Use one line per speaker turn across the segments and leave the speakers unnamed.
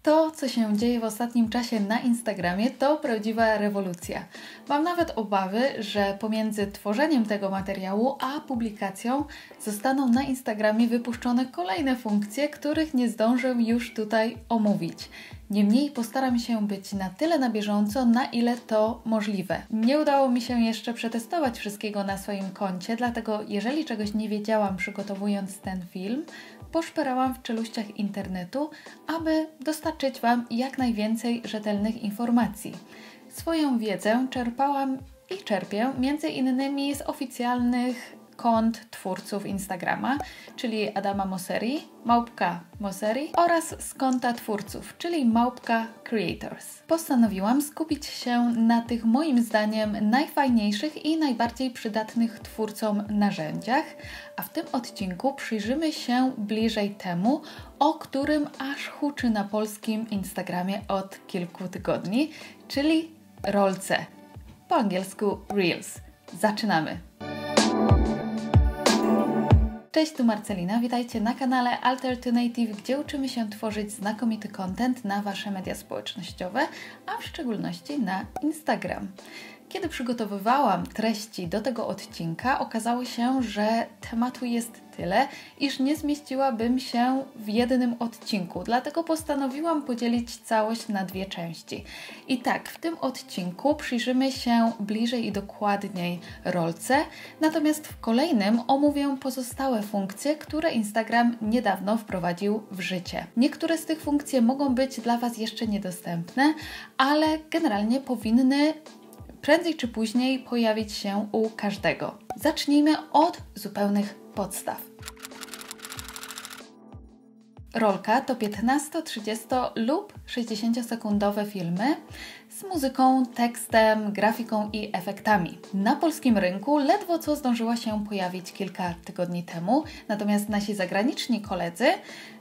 To, co się dzieje w ostatnim czasie na Instagramie, to prawdziwa rewolucja. Mam nawet obawy, że pomiędzy tworzeniem tego materiału a publikacją zostaną na Instagramie wypuszczone kolejne funkcje, których nie zdążę już tutaj omówić. Niemniej postaram się być na tyle na bieżąco, na ile to możliwe. Nie udało mi się jeszcze przetestować wszystkiego na swoim koncie, dlatego jeżeli czegoś nie wiedziałam przygotowując ten film, poszperałam w czeluściach internetu, aby dostarczyć Wam jak najwięcej rzetelnych informacji. Swoją wiedzę czerpałam i czerpię między innymi z oficjalnych kont twórców Instagrama, czyli Adama Mosseri, @Mosseri oraz z konta twórców, czyli @Creators. Postanowiłam skupić się na tych moim zdaniem najfajniejszych i najbardziej przydatnych twórcom narzędziach, a w tym odcinku przyjrzymy się bliżej temu, o którym aż huczy na polskim Instagramie od kilku tygodni, czyli rolce, po angielsku Reels. Zaczynamy! Cześć, tu Marcelina, witajcie na kanale Alter to Native, gdzie uczymy się tworzyć znakomity content na Wasze media społecznościowe, a w szczególności na Instagram. Kiedy przygotowywałam treści do tego odcinka, okazało się, że tematu jest tyle, iż nie zmieściłabym się w jednym odcinku, dlatego postanowiłam podzielić całość na dwie części. I tak, w tym odcinku przyjrzymy się bliżej i dokładniej rolce, natomiast w kolejnym omówię pozostałe funkcje, które Instagram niedawno wprowadził w życie. Niektóre z tych funkcji mogą być dla Was jeszcze niedostępne, ale generalnie powinny prędzej czy później pojawić się u każdego. Zacznijmy od zupełnych podstaw. Rolka to 15, 30 lub 60-sekundowe filmy z muzyką, tekstem, grafiką i efektami. Na polskim rynku ledwo co zdążyła się pojawić kilka tygodni temu, natomiast nasi zagraniczni koledzy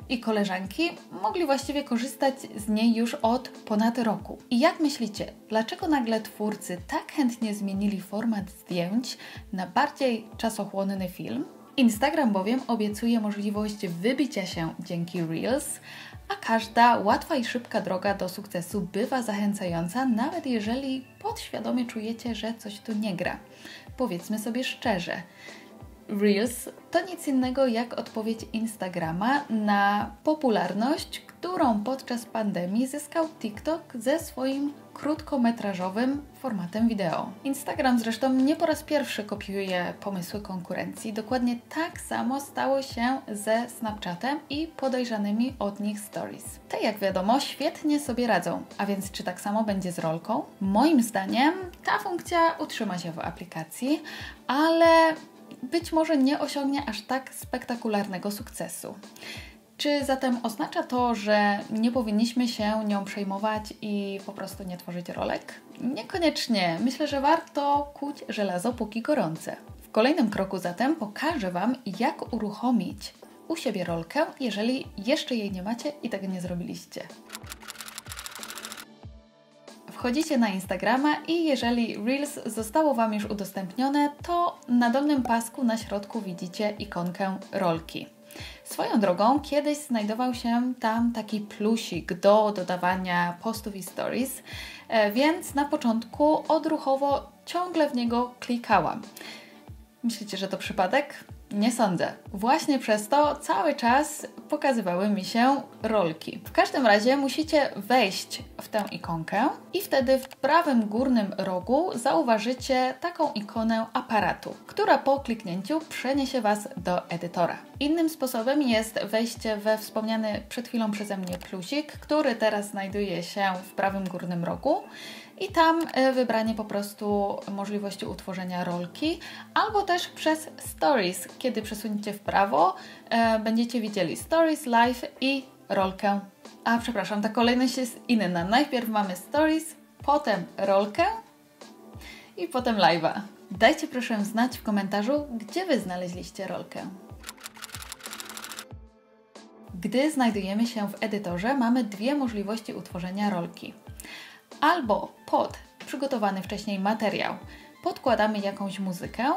i koleżanki mogli właściwie korzystać z niej już od ponad roku. I jak myślicie, dlaczego nagle twórcy tak chętnie zmienili format zdjęć na bardziej czasochłonny film? Instagram bowiem obiecuje możliwość wybicia się dzięki Reels, a każda łatwa i szybka droga do sukcesu bywa zachęcająca, nawet jeżeli podświadomie czujecie, że coś tu nie gra. Powiedzmy sobie szczerze, Reels to nic innego jak odpowiedź Instagrama na popularność, którą podczas pandemii zyskał TikTok ze swoim krótkometrażowym formatem wideo. Instagram zresztą nie po raz pierwszy kopiuje pomysły konkurencji. Dokładnie tak samo stało się ze Snapchatem i podejrzanymi od nich stories. Te, jak wiadomo, świetnie sobie radzą. A więc czy tak samo będzie z rolką? Moim zdaniem ta funkcja utrzyma się w aplikacji, ale być może nie osiągnie aż tak spektakularnego sukcesu. Czy zatem oznacza to, że nie powinniśmy się nią przejmować i po prostu nie tworzyć rolek? Niekoniecznie. Myślę, że warto kuć żelazo póki gorące. W kolejnym kroku zatem pokażę Wam, jak uruchomić u siebie rolkę, jeżeli jeszcze jej nie macie i tego nie zrobiliście. Wchodzicie na Instagrama i jeżeli Reels zostało Wam już udostępnione, to na dolnym pasku na środku widzicie ikonkę rolki. Swoją drogą kiedyś znajdował się tam taki plusik do dodawania postów i stories, więc na początku odruchowo ciągle w niego klikałam. Myślicie, że to przypadek? Nie sądzę. Właśnie przez to cały czas pokazywały mi się rolki. W każdym razie musicie wejść w tę ikonkę i wtedy w prawym górnym rogu zauważycie taką ikonę aparatu, która po kliknięciu przeniesie Was do edytora. Innym sposobem jest wejście we wspomniany przed chwilą przeze mnie plusik, który teraz znajduje się w prawym górnym rogu. I tam wybranie po prostu możliwości utworzenia rolki, albo też przez Stories. Kiedy przesuniecie w prawo, będziecie widzieli Stories, Live i rolkę. A przepraszam, ta kolejność jest inna. Najpierw mamy Stories, potem rolkę i potem Live'a. Dajcie proszę znać w komentarzu, gdzie Wy znaleźliście rolkę. Gdy znajdujemy się w edytorze, mamy dwie możliwości utworzenia rolki. Albo pod przygotowany wcześniej materiał podkładamy jakąś muzykę,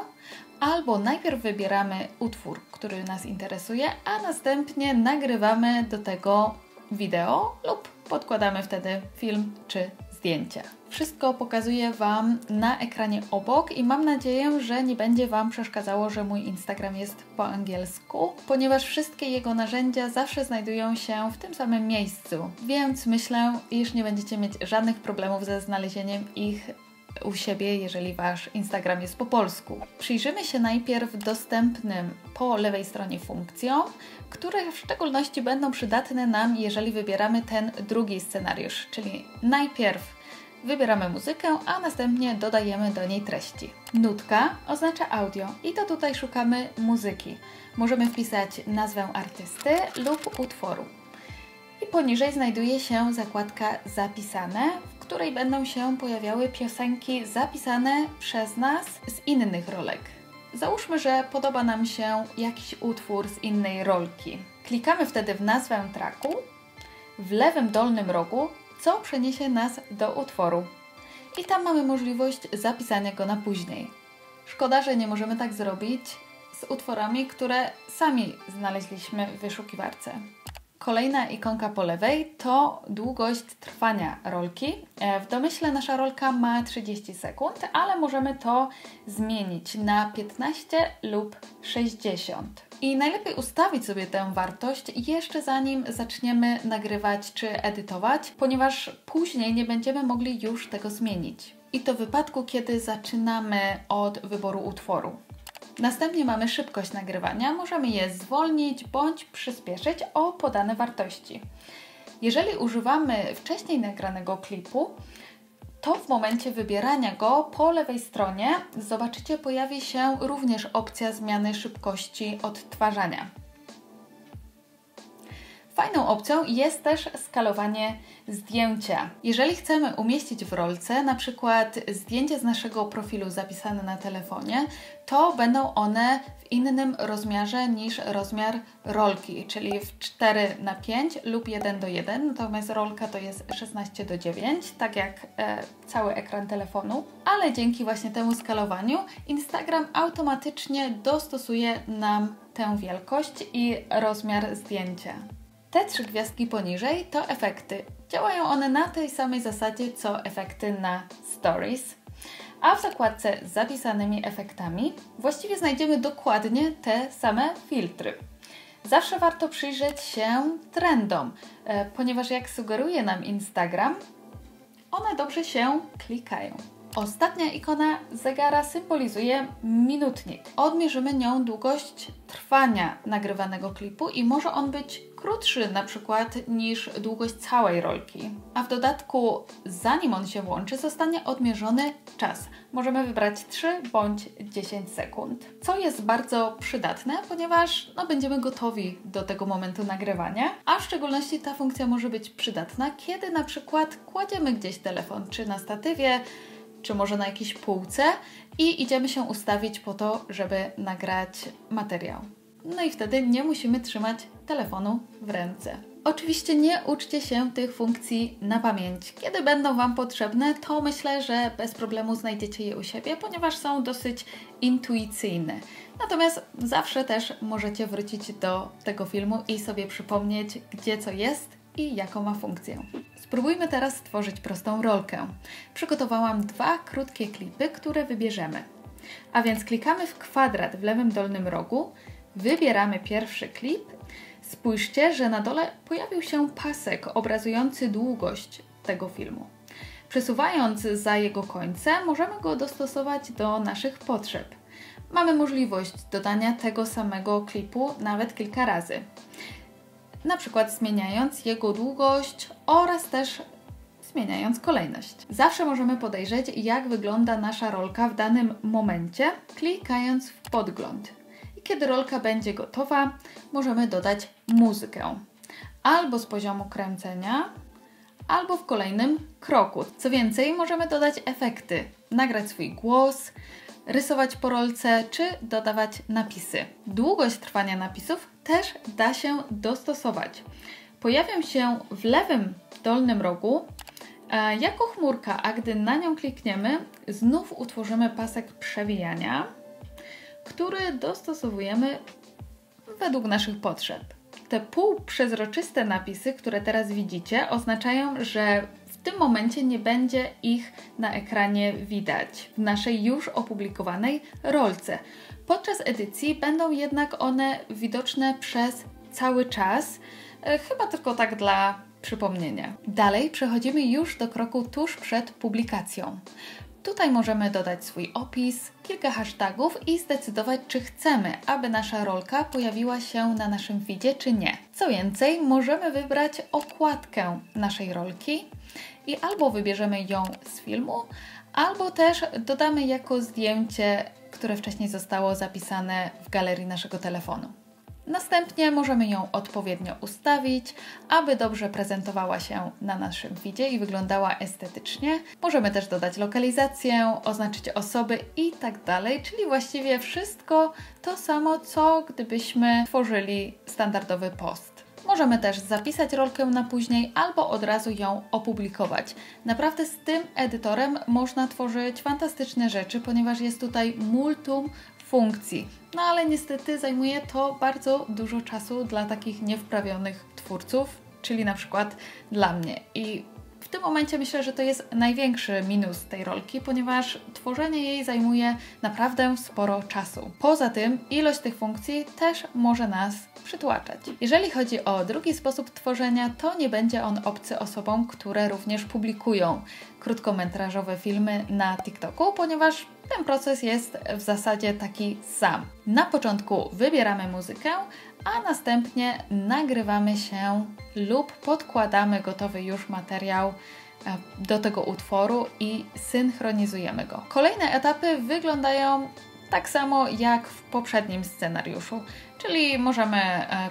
albo najpierw wybieramy utwór, który nas interesuje, a następnie nagrywamy do tego wideo lub podkładamy wtedy film czy zdjęcie. Wszystko pokazuję Wam na ekranie obok i mam nadzieję, że nie będzie Wam przeszkadzało, że mój Instagram jest po angielsku, ponieważ wszystkie jego narzędzia zawsze znajdują się w tym samym miejscu, więc myślę, iż nie będziecie mieć żadnych problemów ze znalezieniem ich u siebie, jeżeli Wasz Instagram jest po polsku. Przyjrzymy się najpierw dostępnym po lewej stronie funkcjom, które w szczególności będą przydatne nam, jeżeli wybieramy ten drugi scenariusz, czyli najpierw wybieramy muzykę, a następnie dodajemy do niej treści. Nutka oznacza audio i to tutaj szukamy muzyki. Możemy wpisać nazwę artysty lub utworu. I poniżej znajduje się zakładka Zapisane, w której będą się pojawiały piosenki zapisane przez nas z innych rolek. Załóżmy, że podoba nam się jakiś utwór z innej rolki. Klikamy wtedy w nazwę tracku w lewym dolnym rogu, co przeniesie nas do utworu. I tam mamy możliwość zapisania go na później. Szkoda, że nie możemy tak zrobić z utworami, które sami znaleźliśmy w wyszukiwarce. Kolejna ikonka po lewej to długość trwania rolki. W domyśle nasza rolka ma 30 sekund, ale możemy to zmienić na 15 lub 60. I najlepiej ustawić sobie tę wartość jeszcze zanim zaczniemy nagrywać czy edytować, ponieważ później nie będziemy mogli już tego zmienić. I to w wypadku, kiedy zaczynamy od wyboru utworu. Następnie mamy szybkość nagrywania, możemy je zwolnić bądź przyspieszyć o podane wartości. Jeżeli używamy wcześniej nagranego klipu, to w momencie wybierania go po lewej stronie, zobaczycie, pojawi się również opcja zmiany szybkości odtwarzania. Fajną opcją jest też skalowanie zdjęcia. Jeżeli chcemy umieścić w rolce na przykład zdjęcie z naszego profilu zapisane na telefonie, to będą one w innym rozmiarze niż rozmiar rolki, czyli w 4:5 lub 1:1, natomiast rolka to jest 16:9, tak jak cały ekran telefonu, ale dzięki właśnie temu skalowaniu Instagram automatycznie dostosuje nam tę wielkość i rozmiar zdjęcia. Te 3 gwiazdki poniżej to efekty. Działają one na tej samej zasadzie co efekty na Stories. A w zakładce z zapisanymi efektami właściwie znajdziemy dokładnie te same filtry. Zawsze warto przyjrzeć się trendom, ponieważ jak sugeruje nam Instagram, one dobrze się klikają. Ostatnia ikona zegara symbolizuje minutnik. Odmierzymy nią długość trwania nagrywanego klipu i może on być krótszy na przykład niż długość całej rolki. A w dodatku, zanim on się włączy, zostanie odmierzony czas. Możemy wybrać 3 bądź 10 sekund, co jest bardzo przydatne, ponieważ będziemy gotowi do tego momentu nagrywania, a w szczególności ta funkcja może być przydatna, kiedy na przykład kładziemy gdzieś telefon, czy na statywie, czy może na jakiejś półce i idziemy się ustawić po to, żeby nagrać materiał. No i wtedy nie musimy trzymać telefonu w ręce. Oczywiście nie uczcie się tych funkcji na pamięć. Kiedy będą Wam potrzebne, to myślę, że bez problemu znajdziecie je u siebie, ponieważ są dosyć intuicyjne. Natomiast zawsze też możecie wrócić do tego filmu i sobie przypomnieć, gdzie co jest i jaką ma funkcję. Spróbujmy teraz stworzyć prostą rolkę. Przygotowałam 2 krótkie klipy, które wybierzemy. A więc klikamy w kwadrat w lewym dolnym rogu, wybieramy pierwszy klip. Spójrzcie, że na dole pojawił się pasek obrazujący długość tego filmu. Przesuwając za jego końce, możemy go dostosować do naszych potrzeb. Mamy możliwość dodania tego samego klipu nawet kilka razy. Na przykład zmieniając jego długość oraz też zmieniając kolejność. Zawsze możemy podejrzeć, jak wygląda nasza rolka w danym momencie, klikając w podgląd. I kiedy rolka będzie gotowa, możemy dodać muzykę. Albo z poziomu kręcenia, albo w kolejnym kroku. Co więcej, możemy dodać efekty, nagrać swój głos, rysować po rolce, czy dodawać napisy. Długość trwania napisów też da się dostosować. Pojawią się w lewym dolnym rogu jako chmurka, a gdy na nią klikniemy, znów utworzymy pasek przewijania, który dostosowujemy według naszych potrzeb. te półprzezroczyste napisy, które teraz widzicie, oznaczają, że w tym momencie nie będzie ich na ekranie widać w naszej już opublikowanej rolce. Podczas edycji będą jednak one widoczne przez cały czas, chyba tylko tak dla przypomnienia. Dalej przechodzimy już do kroku tuż przed publikacją. Tutaj możemy dodać swój opis, kilka hashtagów i zdecydować, czy chcemy, aby nasza rolka pojawiła się na naszym feedzie, czy nie. Co więcej, możemy wybrać okładkę naszej rolki i albo wybierzemy ją z filmu, albo też dodamy jako zdjęcie, które wcześniej zostało zapisane w galerii naszego telefonu. Następnie możemy ją odpowiednio ustawić, aby dobrze prezentowała się na naszym feedzie i wyglądała estetycznie. Możemy też dodać lokalizację, oznaczyć osoby i tak dalej, czyli właściwie wszystko to samo, co gdybyśmy tworzyli standardowy post. Możemy też zapisać rolkę na później albo od razu ją opublikować. Naprawdę z tym edytorem można tworzyć fantastyczne rzeczy, ponieważ jest tutaj multum funkcji. No ale niestety zajmuje to bardzo dużo czasu dla takich niewprawionych twórców, czyli na przykład dla mnie. I w tym momencie myślę, że to jest największy minus tej rolki, ponieważ tworzenie jej zajmuje naprawdę sporo czasu. Poza tym ilość tych funkcji też może nas przytłaczać. Jeżeli chodzi o drugi sposób tworzenia, to nie będzie on obcy osobom, które również publikują krótkometrażowe filmy na TikToku, ponieważ ten proces jest w zasadzie taki sam. Na początku wybieramy muzykę, a następnie nagrywamy się lub podkładamy gotowy już materiał do tego utworu i synchronizujemy go. Kolejne etapy wyglądają tak samo jak w poprzednim scenariuszu, czyli możemy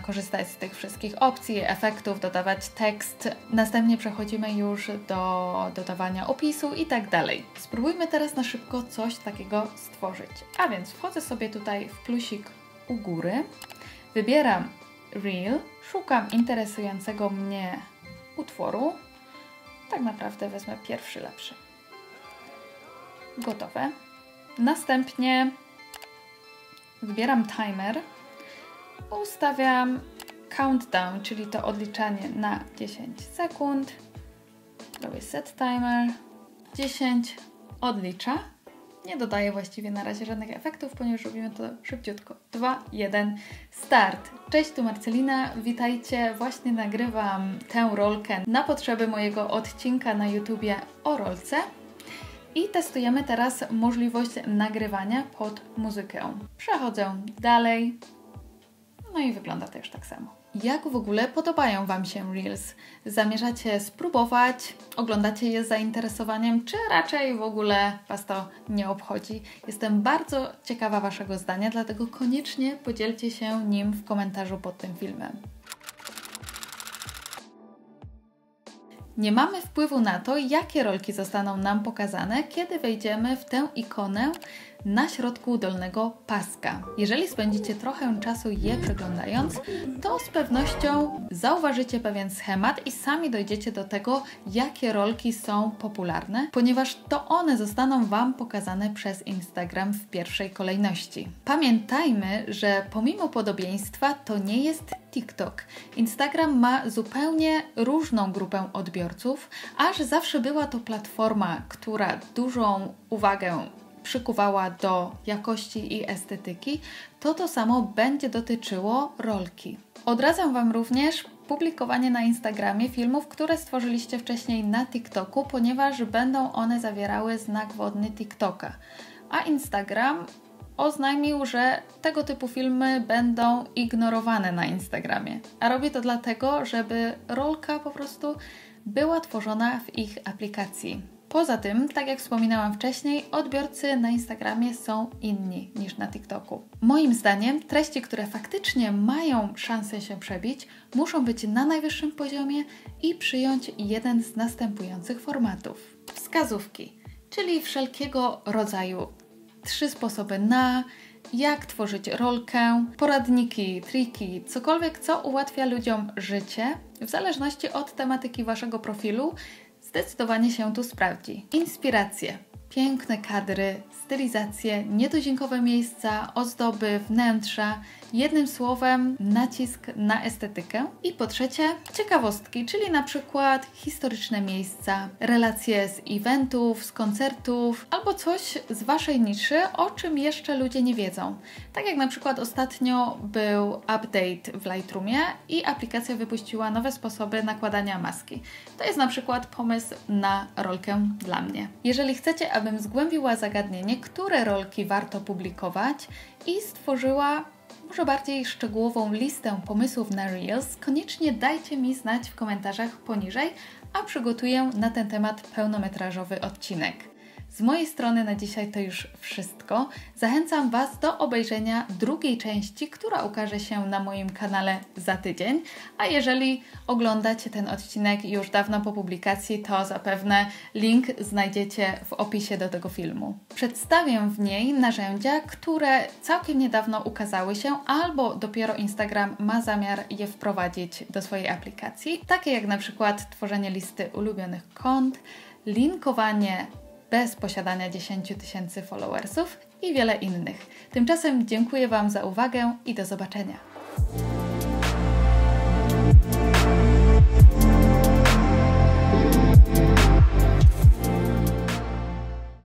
korzystać z tych wszystkich opcji, efektów, dodawać tekst, następnie przechodzimy już do dodawania opisu i tak dalej. Spróbujmy teraz na szybko coś takiego stworzyć. A więc wchodzę sobie tutaj w plusik u góry, wybieram Reel, szukam interesującego mnie utworu, tak naprawdę wezmę pierwszy lepszy. Gotowe. Następnie wybieram timer, ustawiam countdown, czyli to odliczanie na 10 sekund. Robię set timer, 10, odlicza. Nie dodaję właściwie na razie żadnych efektów, ponieważ robimy to szybciutko. 2, 1, start! Cześć, tu Marcelina, witajcie. Właśnie nagrywam tę rolkę na potrzeby mojego odcinka na YouTubie o rolce. I testujemy teraz możliwość nagrywania pod muzykę. Przechodzę dalej. No i wygląda to już tak samo. Jak w ogóle podobają Wam się Reels? Zamierzacie spróbować? Oglądacie je z zainteresowaniem? Czy raczej w ogóle Was to nie obchodzi? Jestem bardzo ciekawa Waszego zdania, dlatego koniecznie podzielcie się nim w komentarzu pod tym filmem. Nie mamy wpływu na to, jakie rolki zostaną nam pokazane, kiedy wejdziemy w tę ikonę na środku dolnego paska. Jeżeli spędzicie trochę czasu je przeglądając, to z pewnością zauważycie pewien schemat i sami dojdziecie do tego, jakie rolki są popularne, ponieważ to one zostaną Wam pokazane przez Instagram w pierwszej kolejności. Pamiętajmy, że pomimo podobieństwa to nie jest TikTok. Instagram ma zupełnie różną grupę odbiorców, aż zawsze była to platforma, która dużą uwagę przykuwała do jakości i estetyki, to samo będzie dotyczyło rolki. Odradzam Wam również publikowanie na Instagramie filmów, które stworzyliście wcześniej na TikToku, ponieważ będą one zawierały znak wodny TikToka. A Instagram oznajmił, że tego typu filmy będą ignorowane na Instagramie. A robię to dlatego, żeby rolka po prostu była tworzona w ich aplikacji. Poza tym, tak jak wspominałam wcześniej, odbiorcy na Instagramie są inni niż na TikToku. Moim zdaniem treści, które faktycznie mają szansę się przebić, muszą być na najwyższym poziomie i przyjąć jeden z następujących formatów. Wskazówki, czyli wszelkiego rodzaju 3 sposoby na, jak tworzyć rolkę, poradniki, triki, cokolwiek, co ułatwia ludziom życie, w zależności od tematyki Waszego profilu, zdecydowanie się tu sprawdzi. Inspiracje. piękne kadry, stylizacje, nietuzinkowe miejsca, ozdoby, wnętrza. Jednym słowem, nacisk na estetykę. I po trzecie, ciekawostki, czyli na przykład historyczne miejsca, relacje z eventów, z koncertów, albo coś z Waszej niszy, o czym jeszcze ludzie nie wiedzą. Tak jak na przykład ostatnio był update w Lightroomie i aplikacja wypuściła nowe sposoby nakładania maski. To jest na przykład pomysł na rolkę dla mnie. Jeżeli chcecie, abym zgłębiła zagadnienie, które rolki warto publikować i stworzyła może bardziej szczegółową listę pomysłów na Reels, koniecznie dajcie mi znać w komentarzach poniżej, a przygotuję na ten temat pełnometrażowy odcinek. Z mojej strony na dzisiaj to już wszystko. Zachęcam Was do obejrzenia drugiej części, która ukaże się na moim kanale za tydzień. A jeżeli oglądacie ten odcinek już dawno po publikacji, to zapewne link znajdziecie w opisie do tego filmu. Przedstawię w niej narzędzia, które całkiem niedawno ukazały się, albo dopiero Instagram ma zamiar je wprowadzić do swojej aplikacji. Takie jak na przykład tworzenie listy ulubionych kont, linkowanie bez posiadania 10 000 followersów i wiele innych. Tymczasem dziękuję Wam za uwagę i do zobaczenia.